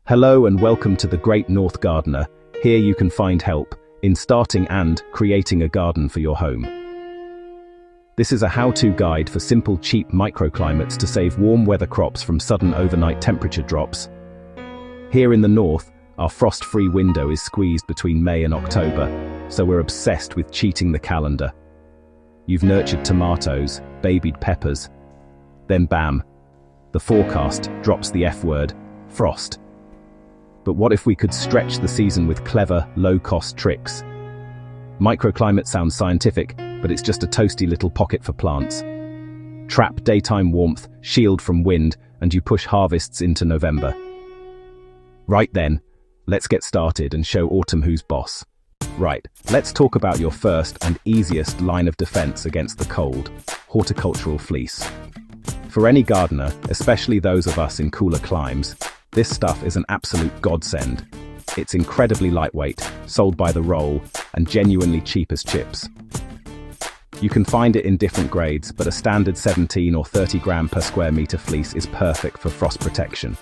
Hello and welcome to the Great North Gardener. Here you can find help in starting and creating a garden for your home. This is a how-to guide for simple, cheap microclimates to save warm weather crops from sudden overnight temperature drops. Here in the north, our frost-free window is squeezed between May and October, so we're obsessed with cheating the calendar. You've nurtured tomatoes, babied peppers, then bam, the forecast drops the F word, frost. But what if we could stretch the season with clever, low-cost tricks? Microclimate sounds scientific, but it's just a toasty little pocket for plants. Trap daytime warmth, shield from wind, and you push harvests into November. Right then, let's get started and show autumn who's boss. Right, let's talk about your first and easiest line of defense against the cold, horticultural fleece. For any gardener, especially those of us in cooler climes, this stuff is an absolute godsend. It's incredibly lightweight, sold by the roll, and genuinely cheap as chips. You can find it in different grades, but a standard 17 or 30 gram per square meter fleece is perfect for frost protection.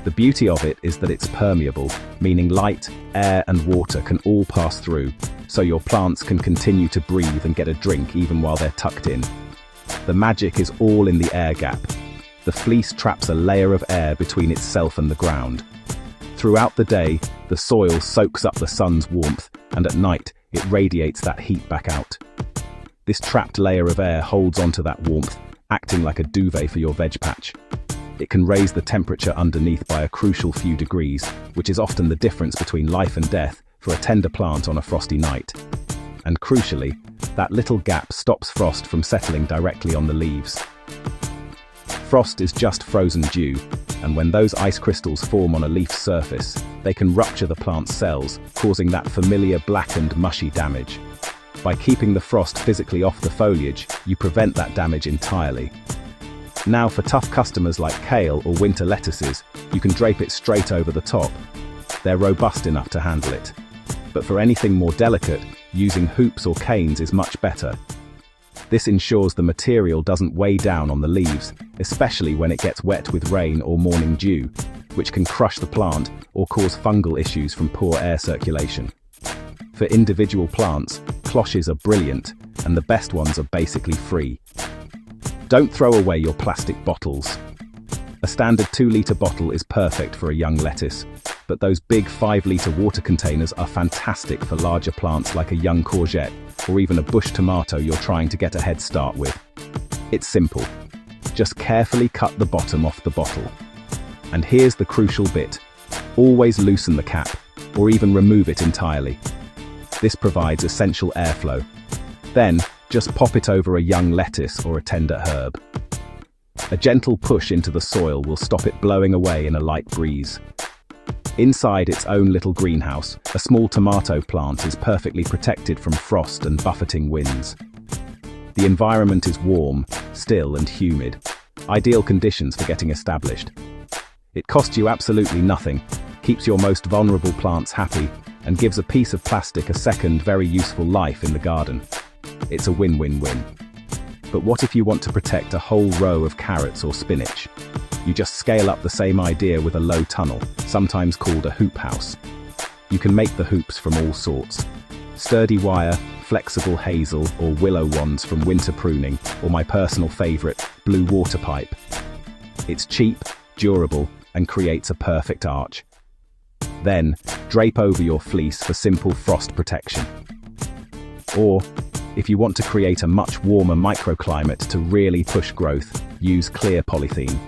The beauty of it is that it's permeable, meaning light, air and water can all pass through, so your plants can continue to breathe and get a drink even while they're tucked in. The magic is all in the air gap. The fleece traps a layer of air between itself and the ground. Throughout the day, the soil soaks up the sun's warmth, and at night, it radiates that heat back out. This trapped layer of air holds onto that warmth, acting like a duvet for your veg patch. It can raise the temperature underneath by a crucial few degrees, which is often the difference between life and death for a tender plant on a frosty night. And crucially, that little gap stops frost from settling directly on the leaves. Frost is just frozen dew, and when those ice crystals form on a leaf's surface, they can rupture the plant's cells, causing that familiar blackened, mushy damage. By keeping the frost physically off the foliage, you prevent that damage entirely. Now for tough customers like kale or winter lettuces, you can drape it straight over the top. They're robust enough to handle it. But for anything more delicate, using hoops or canes is much better. This ensures the material doesn't weigh down on the leaves, especially when it gets wet with rain or morning dew, which can crush the plant or cause fungal issues from poor air circulation. For individual plants, cloches are brilliant, and the best ones are basically free. Don't throw away your plastic bottles. A standard 2-litre bottle is perfect for a young lettuce, but those big 5-litre water containers are fantastic for larger plants like a young courgette or even a bush tomato you're trying to get a head start with. It's simple. Just carefully cut the bottom off the bottle. And here's the crucial bit. Always loosen the cap, or even remove it entirely. This provides essential airflow. Then, just pop it over a young lettuce or a tender herb. A gentle push into the soil will stop it blowing away in a light breeze. Inside its own little greenhouse, a small tomato plant is perfectly protected from frost and buffeting winds. The environment is warm, still and humid. Ideal conditions for getting established. It costs you absolutely nothing, keeps your most vulnerable plants happy, and gives a piece of plastic a second, very useful life in the garden. It's a win-win-win. But what if you want to protect a whole row of carrots or spinach? You just scale up the same idea with a low tunnel, sometimes called a hoop house. You can make the hoops from all sorts. Sturdy wire, flexible hazel or willow wands from winter pruning, or my personal favorite, blue water pipe. It's cheap, durable, and creates a perfect arch. Then, drape over your fleece for simple frost protection. Or, if you want to create a much warmer microclimate to really push growth, use clear polythene.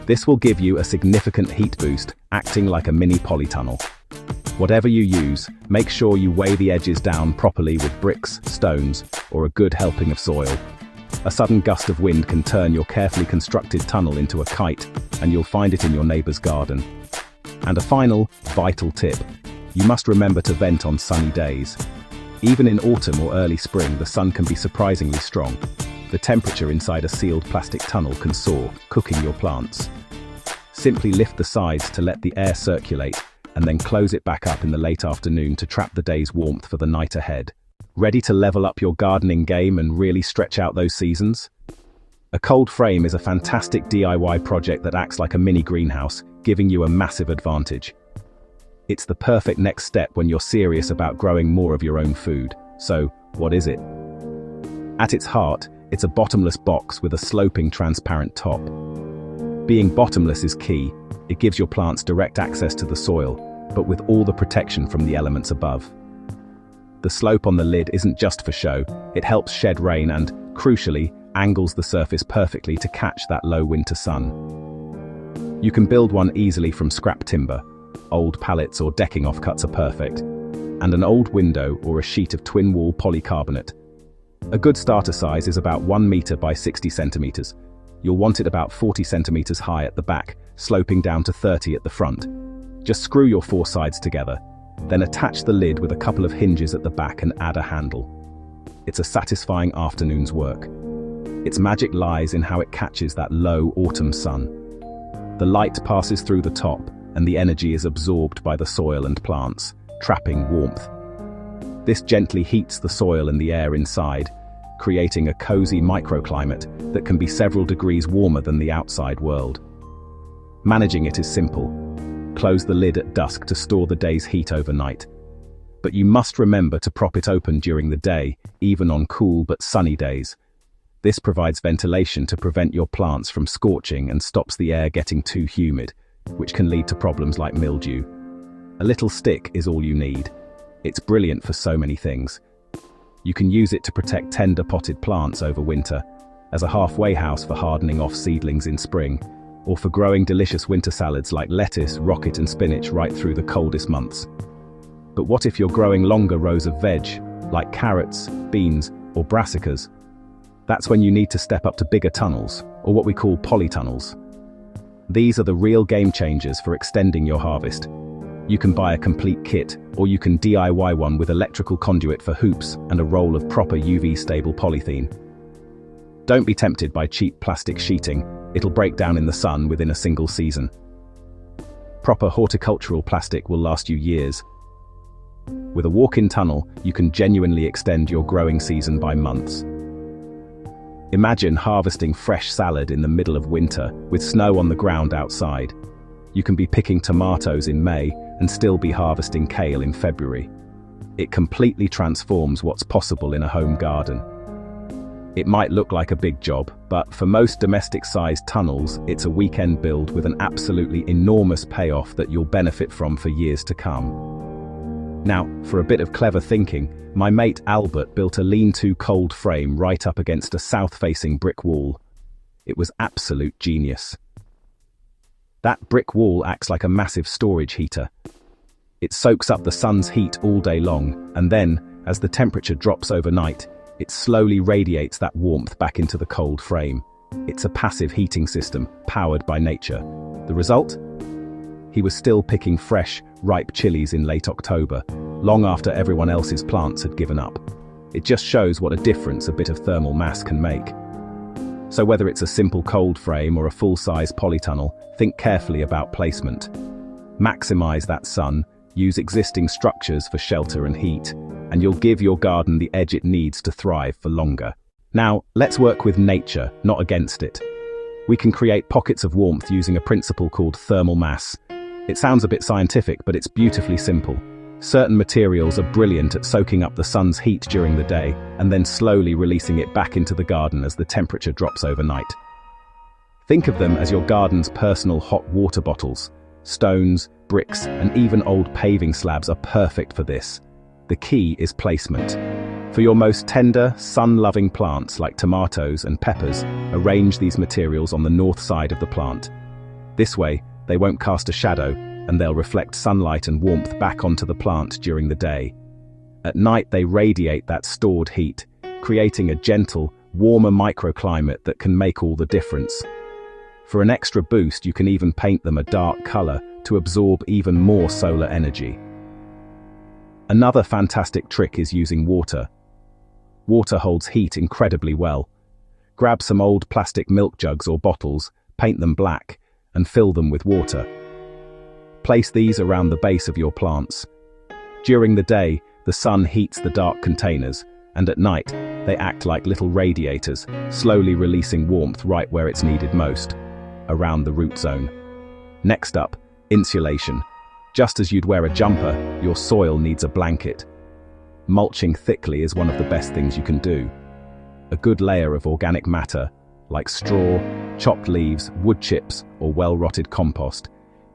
This will give you a significant heat boost, acting like a mini polytunnel. Whatever you use, make sure you weigh the edges down properly with bricks, stones, or a good helping of soil. A sudden gust of wind can turn your carefully constructed tunnel into a kite, and you'll find it in your neighbor's garden. And a final, vital tip. You must remember to vent on sunny days. Even in autumn or early spring, the sun can be surprisingly strong. The temperature inside a sealed plastic tunnel can soar, cooking your plants. Simply lift the sides to let the air circulate, and then close it back up in the late afternoon to trap the day's warmth for the night ahead. Ready to level up your gardening game and really stretch out those seasons? A cold frame is a fantastic DIY project that acts like a mini greenhouse, giving you a massive advantage. It's the perfect next step when you're serious about growing more of your own food. So, what is it? At its heart, it's a bottomless box with a sloping, transparent top. Being bottomless is key. It gives your plants direct access to the soil, but with all the protection from the elements above. The slope on the lid isn't just for show. It helps shed rain and, crucially, angles the surface perfectly to catch that low winter sun. You can build one easily from scrap timber. Old pallets or decking offcuts are perfect. And an old window or a sheet of twin-wall polycarbonate. A good starter size is about 1 meter by 60 centimeters. You'll want it about 40 centimeters high at the back, sloping down to 30 at the front. Just screw your 4 sides together, then attach the lid with a couple of hinges at the back and add a handle. It's a satisfying afternoon's work. Its magic lies in how it catches that low autumn sun. The light passes through the top, and the energy is absorbed by the soil and plants, trapping warmth. This gently heats the soil and the air inside, creating a cozy microclimate that can be several degrees warmer than the outside world. Managing it is simple. Close the lid at dusk to store the day's heat overnight. But you must remember to prop it open during the day, even on cool but sunny days. This provides ventilation to prevent your plants from scorching and stops the air getting too humid, which can lead to problems like mildew. A little stick is all you need. It's brilliant for so many things. You can use it to protect tender potted plants over winter, as a halfway house for hardening off seedlings in spring, or for growing delicious winter salads like lettuce, rocket and spinach right through the coldest months. But what if you're growing longer rows of veg, like carrots, beans, or brassicas? That's when you need to step up to bigger tunnels, or what we call polytunnels. These are the real game changers for extending your harvest. You can buy a complete kit, or you can DIY one with electrical conduit for hoops and a roll of proper UV-stable polythene. Don't be tempted by cheap plastic sheeting. It'll break down in the sun within a single season. Proper horticultural plastic will last you years. With a walk-in tunnel, you can genuinely extend your growing season by months. Imagine harvesting fresh salad in the middle of winter with snow on the ground outside. You can be picking tomatoes in May and still be harvesting kale in February. It completely transforms what's possible in a home garden. It might look like a big job, but for most domestic-sized tunnels, it's a weekend build with an absolutely enormous payoff that you'll benefit from for years to come. Now, for a bit of clever thinking, my mate Albert built a lean-to cold frame right up against a south-facing brick wall. It was absolute genius. That brick wall acts like a massive storage heater. It soaks up the sun's heat all day long, and then, as the temperature drops overnight, it slowly radiates that warmth back into the cold frame. It's a passive heating system, powered by nature. The result? He was still picking fresh, ripe chilies in late October, long after everyone else's plants had given up. It just shows what a difference a bit of thermal mass can make. So whether it's a simple cold frame or a full-size polytunnel, think carefully about placement. Maximize that sun, use existing structures for shelter and heat, and you'll give your garden the edge it needs to thrive for longer. Now, let's work with nature, not against it. We can create pockets of warmth using a principle called thermal mass. It sounds a bit scientific, but it's beautifully simple. Certain materials are brilliant at soaking up the sun's heat during the day and then slowly releasing it back into the garden as the temperature drops overnight. Think of them as your garden's personal hot water bottles. Stones, bricks, and even old paving slabs are perfect for this. The key is placement. For your most tender, sun-loving plants like tomatoes and peppers, arrange these materials on the north side of the plant. This way, they won't cast a shadow, and they'll reflect sunlight and warmth back onto the plant during the day. At night, they radiate that stored heat, creating a gentle, warmer microclimate that can make all the difference. For an extra boost, you can even paint them a dark color to absorb even more solar energy. Another fantastic trick is using water. Water holds heat incredibly well. Grab some old plastic milk jugs or bottles, paint them black, and fill them with water. Place these around the base of your plants. During the day, the sun heats the dark containers, and at night, they act like little radiators, slowly releasing warmth right where it's needed most, around the root zone. Next up, insulation. Just as you'd wear a jumper, your soil needs a blanket. Mulching thickly is one of the best things you can do. A good layer of organic matter, like straw, chopped leaves, wood chips, or well-rotted compost,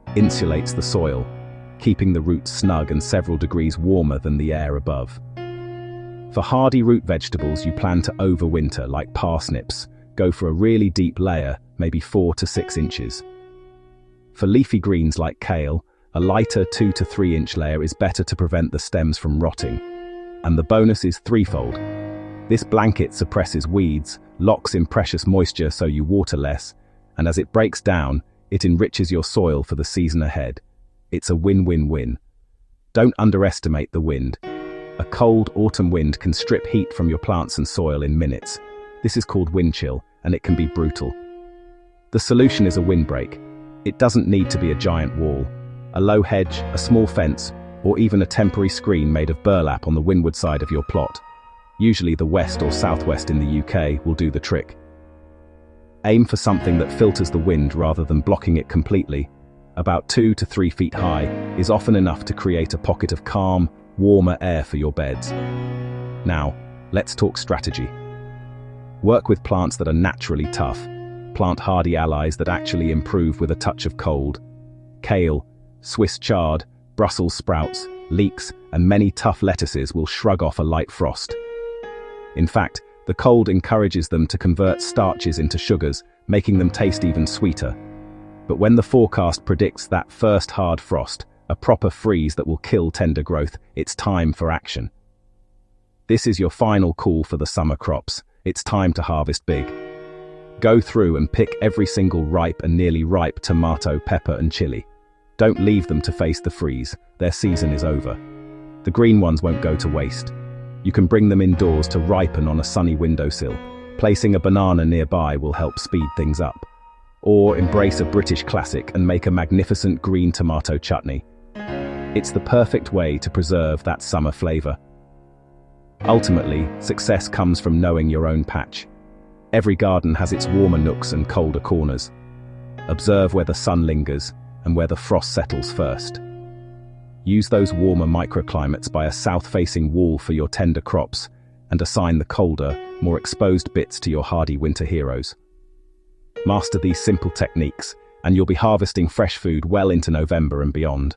insulates the soil, keeping the roots snug and several degrees warmer than the air above. For hardy root vegetables you plan to overwinter, like parsnips, go for a really deep layer, maybe 4 to 6 inches. For leafy greens like kale, a lighter 2 to 3 inch layer is better to prevent the stems from rotting. And the bonus is threefold. This blanket suppresses weeds, locks in precious moisture so you water less, and as it breaks down, it enriches your soil for the season ahead. It's a win-win-win. Don't underestimate the wind. A cold autumn wind can strip heat from your plants and soil in minutes. This is called wind chill, and it can be brutal. The solution is a windbreak. It doesn't need to be a giant wall. A low hedge, a small fence, or even a temporary screen made of burlap on the windward side of your plot. Usually the west or southwest in the UK will do the trick. Aim for something that filters the wind rather than blocking it completely. About 2 to 3 feet high is often enough to create a pocket of calm, warmer air for your beds. Now, let's talk strategy. Work with plants that are naturally tough. Plant hardy allies that actually improve with a touch of cold. Kale, Swiss chard, Brussels sprouts, leeks, and many tough lettuces will shrug off a light frost. In fact, the cold encourages them to convert starches into sugars, making them taste even sweeter. But when the forecast predicts that first hard frost, a proper freeze that will kill tender growth, it's time for action. This is your final call for the summer crops. It's time to harvest big. Go through and pick every single ripe and nearly ripe tomato, pepper, and chili. Don't leave them to face the freeze. Their season is over. The green ones won't go to waste. You can bring them indoors to ripen on a sunny windowsill. Placing a banana nearby will help speed things up. Or embrace a British classic and make a magnificent green tomato chutney. It's the perfect way to preserve that summer flavor. Ultimately, success comes from knowing your own patch. Every garden has its warmer nooks and colder corners. Observe where the sun lingers and where the frost settles first. Use those warmer microclimates by a south-facing wall for your tender crops, and assign the colder, more exposed bits to your hardy winter heroes. Master these simple techniques, and you'll be harvesting fresh food well into November and beyond.